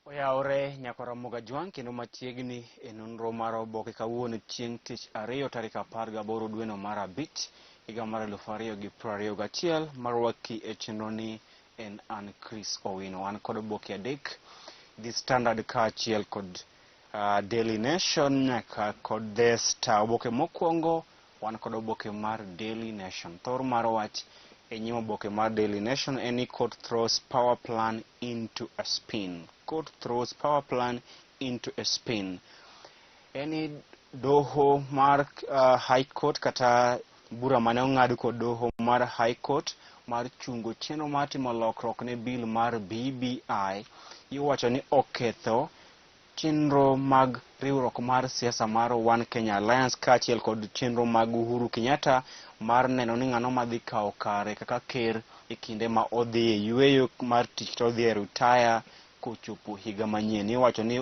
Oyaore nyakora moga juang kendo machiegni e nonro mar oboke kawuono chieng' tich ariyo tarik 18 dwe no mar abich higa mar 2021 marwaki e chenroni en an Chris Owino. An kod oboke adek The Standard kaachiel kod Daily Nation nyaka kod The Star. Oboke mokwongo wan kod oboke mar Daily Nation. Thor mar wach e nyim oboke mar Daily Nation en ni court throws power plan into a spin. Court throws power plan into a spin. Eni doho mar High Court kata bura mane ong'ad kod doho mar High Court mar chungo chenro mar timo lokruok ne bill mar BBI iwacho ni oketho chenro mag riwruok mar siasa mar One Kenya Alliance kaachiel kod chenro mag Uhuru Kenyatta mar neno ni ng'ano madhi kawo kare kaka ker e kinde ma odhi e yueyo mar tich to odhi e retire kochopo higa manyien. Iwacho ni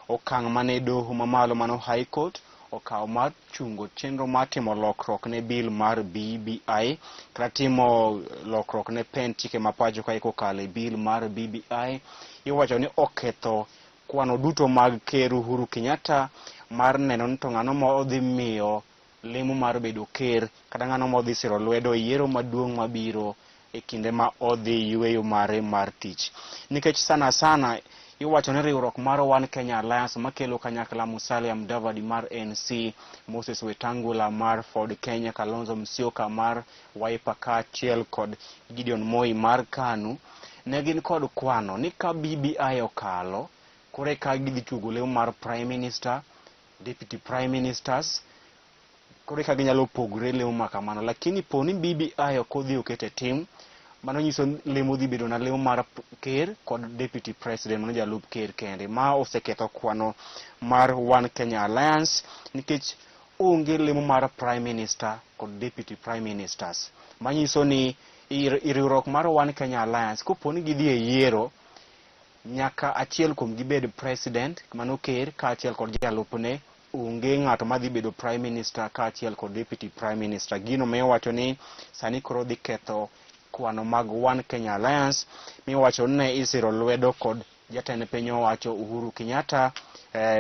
okang' mane doho mamalo mano High Court okawo mar chungo chenro mar timo lokruok ne bill mar BBI kata timo lokruok ne pen chike mapacho ka ikokalo e bill mar BBI. Iwacho ni oketho kwano duto mag ker Uhuru Kenyatta mar neno ni to ng'ano ma odhi miyo lemo mar bedo ker kata ng'ano ma odhi siro lwedo yiero maduong' mabiro e kinde ma odhi yueyo mare mar tich. Nikech sana iwacho ni riwruok mar One Kenya Alliance makelo kanyakla Musalia Mudavadi mar NC, Moses Wetangula mar Ford Kenya, Kalonzo Musyoka mar Wiper kaachiel kod Gideon Moi mar KANU ne gin kod kwano ni ka BBI okalo kore ka gidhi tugo lemo mar Prime Minister, Deputy Prime Ministers, kore ka ginyalo pogre lemo makamano. Lakini poni BBI okodhi okete tim, mano nyiso lemo dhi bedo na lemo mar ker kod Deputy President mano jalup ker kende. Ma oseketho kwano mar One Kenya Alliance nikech onge lemo mar Prime Minister kod Deputy Prime Ministers. Manyiso ni riwruok mar One Kenya Alliance koponi gidhi e yiero nyaka achiel kuom gibed president mano ker kaachiel kod jalupne, onge ng'ato madhi bedo prime minister kaachiel kod deputy prime minister. Gino miwacho ni sani koro dhi ketho kwano mag One Kenya Alliance miwacho ni ne isiro lwedo kod jatend piny owacho Uhuru Kenyatta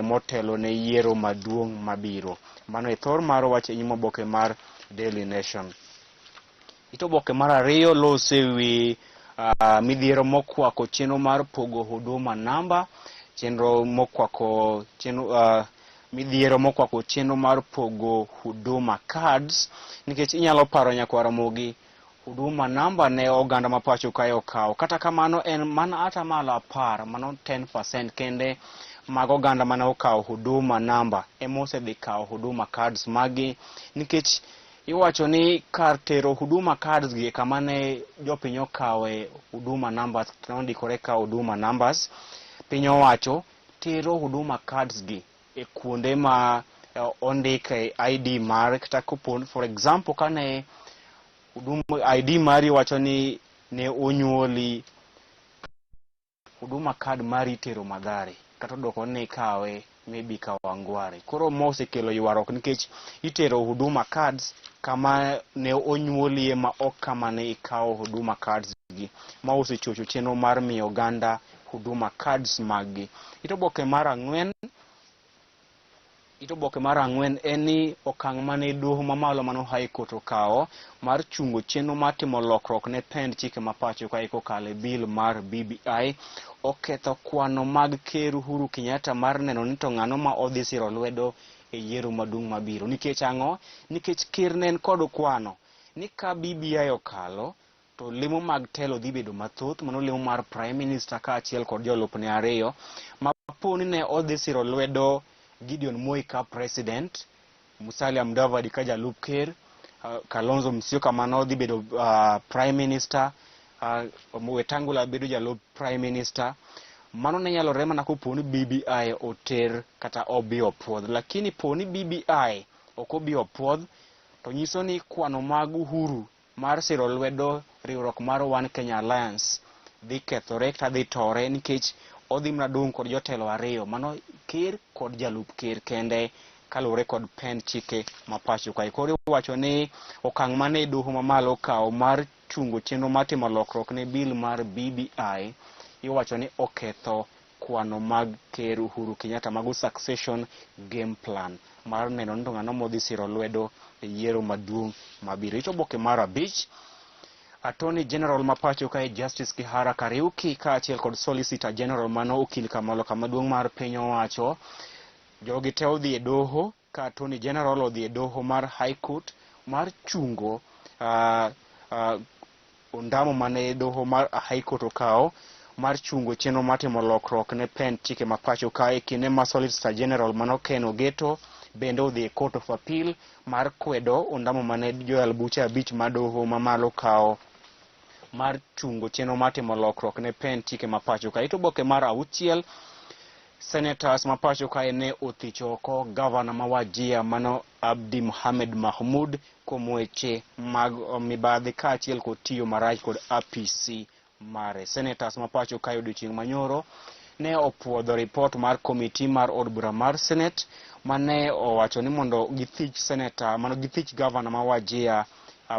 motelo ne yiero maduong' mabiro. Mano e thor mar wach e nyim oboke mar Daily Nation. Ito oboke mar ariyo lose wi midhiero mokwako chenro mar pogo huduma namba. Chenro mokwako midhiero mokwako chenro mar pogo huduma cards nikech inyalo paro nyakwara mogi huduma namba ne oganda mapacho kayo okawo. Kata kamano en mana atamalo 10 mano 10% kende mag oganda mana okawo huduma namba emose dhi kawo huduma cards magi nikech iwacho ni kar tero huduma cards gi kama ne jopiny okawe huduma numbers nondikore ka huduma numbers, piny owacho tero huduma cards gi e kuonde ma ondike ID mar kata kupon. For example, kane huduma ID mari wacho ni ne onyuoli, huduma card mari tero Mathare kata doko ni kawe maybe Kawangware. Koro mose kelo ywarok nikech itero huduma cards kama ne onyuolie ma ok kama ne ikawo huduma cards gi, ma osechocho chenro mar miyo oganda huduma cards magi. Itoboke mar ang'wen en ni okang' mane doho mamalo mano High Court okawo mar chungo chenro mar timo lokruok ne pend chike mapacho ka ikokalo e bill mar BBI oketho kwano mag ker Uhuru Kenyatta mar neno ni to ng'ano ma odhi siro lwedo e yiero maduong' mabiro. Nikech ang'o? Nikech ker nen kod kwano ni ka BBI okalo to lemo mag telo dhi bedo mathoth, mano lemo mar Prime Minister kaachiel kod jolupne ariyo ma poni ne odhi siro lwedo Gideon Moi ka president, Musalia Mudavadi ka jalup ker, Kalonzo Musyoka mano dhi bedo prime minister, Wetangula bedo jalup prime minister. Mano ne nyalo rema na koponi BBI oter kata obi opwodh. Lakini poni BBI okobi opwodh to nyiso ni kwano mag Uhuru mar siro lwedo riwruok mar One Kenya Alliance dhi kethore kata dhi tore nikech odhi mradong' kod jotelo ariyo mano ker kod jalup ker kende kalure kod pen chike mapacho kae. Koro iwacho ni okang' mane doho mamalo okawo mar chungo chenro mar timo lokruok ne bill mar BBI iwacho ni oketho kwano mag ker Uhuru Kenyatta mag succession game plan mar neno ni ng'ano modhi siro lwedo e yiero maduong' mabiro. Ito oboke mar 5, Attorney General ma pacho kae Justice Kihara Kariuki kaachiel kod Solicitor General mano okil kamalo kamaduong' mar piny owacho, jogi te odhi e doho ka Attorney General odhi e doho mar High Court mar chungo ondamo mane doho mar High Court okawo mar chungo chenro matimo lokruok ne pen chike ma pacho kae, kinde ma Solicitor General mano Ken Ogeto bende odhi e Court of Appeal mar kwedo ondamo mane joyal buche 5 ma doho mamalo kawo mar chungo chenro matimo lokruok ne pen chike ma pacho kae. Ito oboke mar 6, Senators ma pacho kae ne othich oko Governor ma Wajir mano Abdi Mohamed Mahmud kuom weche mag mibadhi kaachiel kod tiyo marach kod APC mare. Senators ma pacho kae odiochieng' manyoro ne opuodho report mar komiti mar od bura mar Senate mane owacho ni mondo githich senator mano githich Governor ma Wajir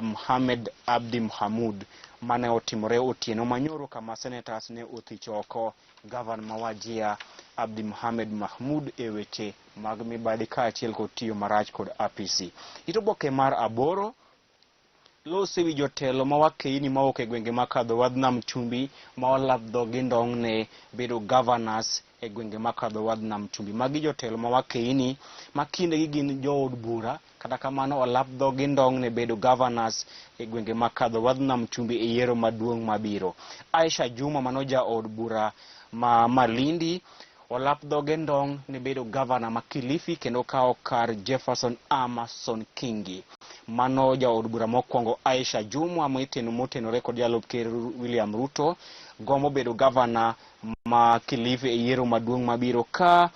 Mohamed Abdi Mohamud mane otimore otieno manyoro kama Senators ne othich oko Governor ma Wajir Abdi Mohamed Mahmud e weche mag mibadhi kaachiel kod tiyo marach kod APC. Ito oboke mar 8, lose wi jotelo ma wakeini mawuok e gwenge makadho wadh Nam Chumbi ma olap dhogi ndong' ne bedo governors e gwenge makadho wadh Nam Chumbi. Magi jotelo ma wakeini ma kindegi gin jood bura, kata kamano olap dhogi ndong' ne bedo governors e gwenge makadho wadh Nam Chumbi e yiero maduong' mabiro. Aisha Juma mano jaod bura ma Malindi olap dhoge ndong' ne bedo governor ma Kilifi kendo kawo kar Jefferson Amason Kingi. Mano jaod bura mokwongo Aisha Juma motenore kod jalup ker William Ruto gombo bedo governor ma Kilifi e yiero maduong' mabiro, ka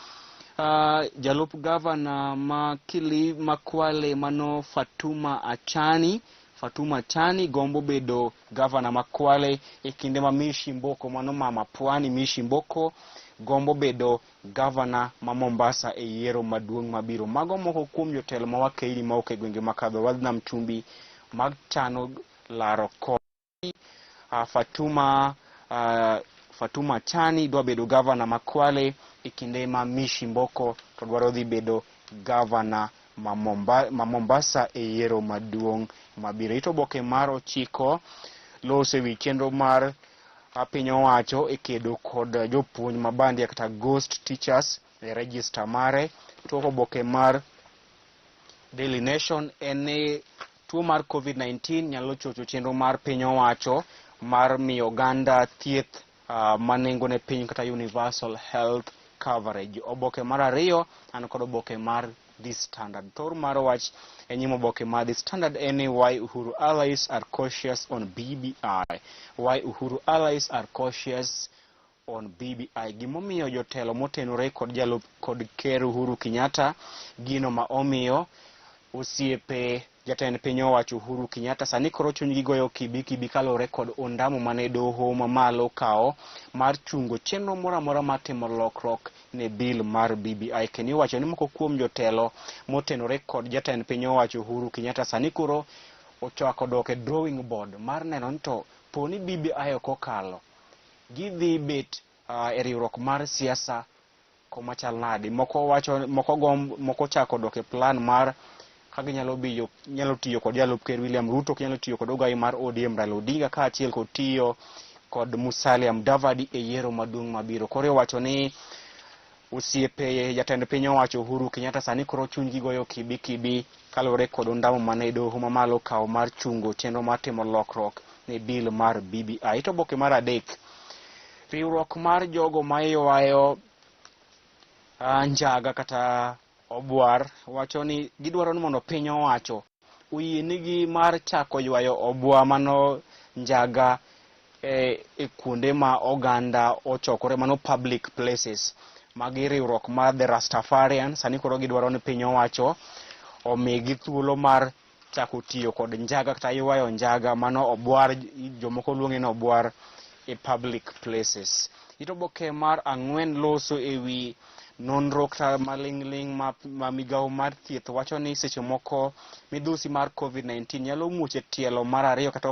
jalup governor ma Kilifi ma Kwale mano Fatuma Achani gombo bedo governor ma Kwale e kinde ma Mishi Mboko mano mama Pwani Mishi Mboko gombo bedo governor ma Mombasa e yiero maduong' mabiro. Mago moko kuom jotelo ma wakeini ma ok e gwenge makadho wadh Nam Chumbi mag chano laro kodi. Fatuma Chani dwa bedo governor ma Kwale e kinde ma Mishi Mboko to dwaro dhi bedo governor ma Mombasa e yiero maduong' mabiro. Ito oboke mar 9, lose wi chenro mar piny owacho e kedo kod jopuonj mabandia kata ghost teachers e register mare. To oboke mar Daily Nation en tuo mar COVID-19 nyalo chocho chenro mar piny owacho mar miyo oganda thieth manengone piny kata universal health coverage. Oboke mar 2 an kod oboke mar The Standard. Thor mar wach e nyim oboke mar The Standard en why Uhuru allies are cautious on BBI. Why Uhuru allies are cautious on BBI. Gimomiyo jotelo motenore kod jalup kod ker Uhuru Kenyatta gino ma omiyo osiepe jatend piny owacho Uhuru Kenyatta sani koro chunygi goyo kibi kalore kod ondamo mane doho mamalo kawo mar chungo chenro moro amora matimo lokruok ne bill mar BBI. Kendo iwacho ni moko kuom jotelo motenore kod jatend piny owacho Uhuru Kenyatta sani koro ochako dok e drawing board mar neno ni to poni BBI ok okalo, gidhi bet e riwruok mar siasa komachal nade. Moko chako dok e plan mar kagi nyalo tiyo kod jalup ker William Ruto, nyalo tiyo kod ogai mar ODM Raila Odinga kaachiel kod tiyo kod Musalia Mudavadi e yiero maduong' mabiro. Koro wacho ni osiepe jatend piny owacho Uhuru Kenyatta sani koro chunygi goyo kibi kalore kod ondamo mane doho mamalo kawo mar chungo chenro matimo lokruok ne bill mar BBI. Ito oboke mar 3, riwruok mar jogo ma ywayo njaga kata obwar wacho ni gidwaro ni mondo piny owacho oyienegi mar chako ywayo obwa mano njaga e kuonde ma oganda ochokore mano public places. Magi riwruok mar The Rastafarian sani koro gidwaro ni piny owacho omigi thuolo mar chako tiyo kod njaga kata ywayo njaga mano obwar, jomoko luonge ni obwar e public places. Ito oboke mar 4 loso ewi nonro kata maling'ling ma migawo mar thieth wacho ni seche moko midhusi mar COVID-19 nyalo muoche tielo mar 2 kata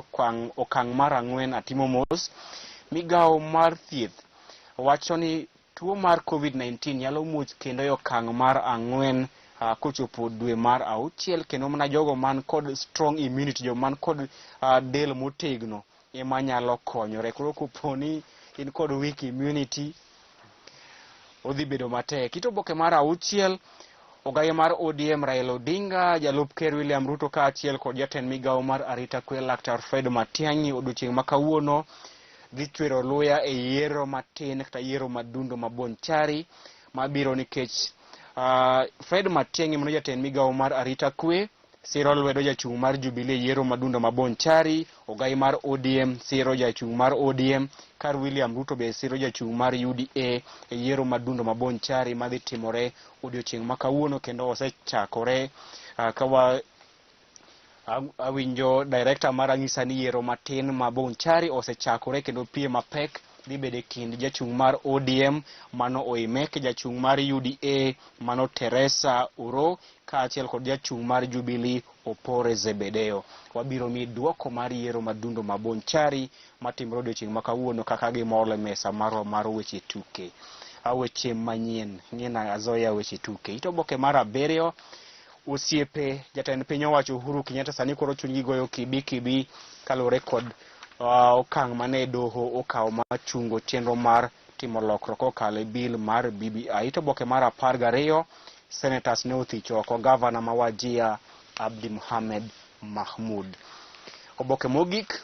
okang' mar 4 atimo mos. Migawo mar thieth wacho ni tuo mar COVID-19 nyalo muoch kendo e okang' mar 4 kochopo dwe mar 6, kendo mana jogo man kod strong immunity, jo man kod del motegno ema nyalo konyore. Koro koponi in kod weak immunity, odhi bedo matek. Kit oboke mar 6, ogaye mar ODM Raila Odinga, jalup ker William Ruto kaachiel kod jatend migawo mar arita kwe Laktar Fred Matiang'i odiochieng' ma kawuono dhi chwero luya e yiero matin kata yiero madundo ma Bonchari mabiro nikech Fred Matiang'i mano jatend migawo mar arita kwe siro lwedo jachung' mar Jubilee yiero madundo ma Bonchari. Ogaye mar ODM siro jachung' mar ODM, kar William Ruto be siro jachung' mar UDA e yiero madundo ma Bonchari madhi timore odiochieng' ma kawuono, kendo osechakore kawa awinjo director mar ang'isa ni yiero matin ma Bonchari osechakore kendo piem mapek dhi bede kind jachung' mar ODM mano Oimek, jachung' mar UDA mano Teresa Uro kaachiel kod jachung' mar Jubilee Opore Zebedeo. Wabiro mi duoko mar yiero madundo ma Bonchari matimore odiochieng' ma kawuono kaka gimole mesa mar weche tuke. Weche manyien ng'ena azoya weche tuke. Ito oboke mar 7, osiepe jatend piny owacho Uhuru Kenyatta sani koro chunygi goyo kibi kalore kod okang' mane doho okawo machungo chenro mar timo lokruok kokalo e bill mar BBI. Ito oboke mar 12, senators ne othicho oko gavana ma Wajir Abdi Mohamed Mahmud. Oboke mogik